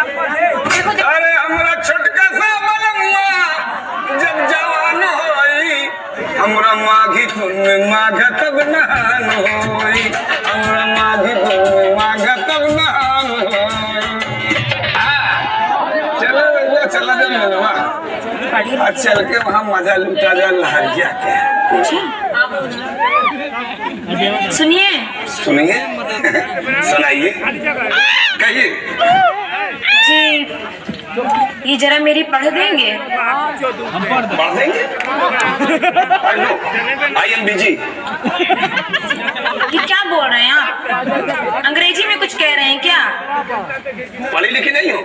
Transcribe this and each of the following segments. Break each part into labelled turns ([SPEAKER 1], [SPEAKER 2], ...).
[SPEAKER 1] अरे हमरा छोटका सा बलमुआ जब जवान होई, हमरा माघी कुल में माघ तब नहान होई, हमरा माघी कुल में माघ तब नहान होई। चलो चला दे मनवा, आज चल के वहाँ मजा लूटा जा लहरिया के।
[SPEAKER 2] सुनिए
[SPEAKER 1] सुनिए सुनाइए कहिए।
[SPEAKER 2] जी ये जरा मेरी पढ़ देंगे?
[SPEAKER 1] पढ़ देंगे? I am busy.
[SPEAKER 2] ये क्या बोल रहे हैं आप? अंग्रेजी में कुछ कह रहे हैं क्या?
[SPEAKER 1] पढ़ी लिखी नहीं हो?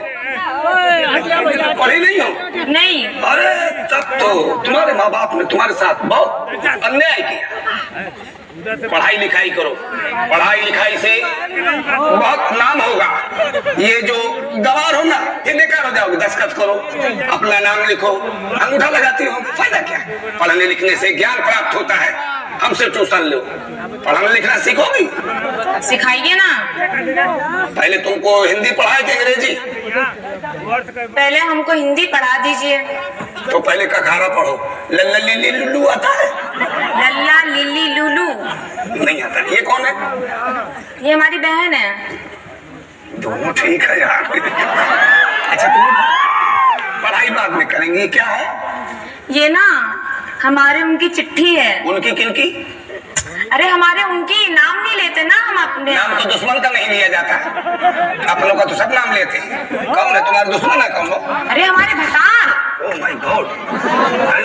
[SPEAKER 1] पढ़ी नहीं हो?
[SPEAKER 2] नहीं।
[SPEAKER 1] अरे तब तो तुम्हारे माँ बाप ने तुम्हारे साथ बहुत अन्याय किया। पढ़ाई लिखाई करो, पढ़ाई लिखाई से बहुत नाम होगा। ये जो गवार हो ना, ये बेकार हो जाओगे। दस्तखत करो, अपना नाम लिखो, अंगूठा लगाती हो, फायदा क्या? पढ़ने लिखने से ज्ञान प्राप्त होता है। हमसे ट्यूशन लो, पढ़ना लिखना सीखोगी।
[SPEAKER 2] सिखाइए ना।
[SPEAKER 1] पहले तुमको हिंदी पढ़ाए थे अंग्रेजी?
[SPEAKER 2] पहले हमको हिंदी पढ़ा दीजिए।
[SPEAKER 1] तो पहले कखारा पढ़ो। लल्ला लिली लुल्लू आता है?
[SPEAKER 2] लल्ला लिली लुलू
[SPEAKER 1] नहीं आता। ये कौन है?
[SPEAKER 2] ये हमारी बहन है।
[SPEAKER 1] दोनों ठीक है यार। अच्छा तुम पढ़ाई बाद में करेंगे, क्या है?
[SPEAKER 2] ये ना हमारे उनकी चिट्ठी है।
[SPEAKER 1] उनकी किनकी?
[SPEAKER 2] अरे हमारे उनकी नाम नहीं लेते ना हम अपने।
[SPEAKER 1] नाम तो दुश्मन का नहीं लिया जाता, अपनों का तो सब नाम लेते हैं। कौन है तुम्हारे दुश्मन है? कौन हो?
[SPEAKER 2] अरे हमारे भतार।
[SPEAKER 1] Oh my God.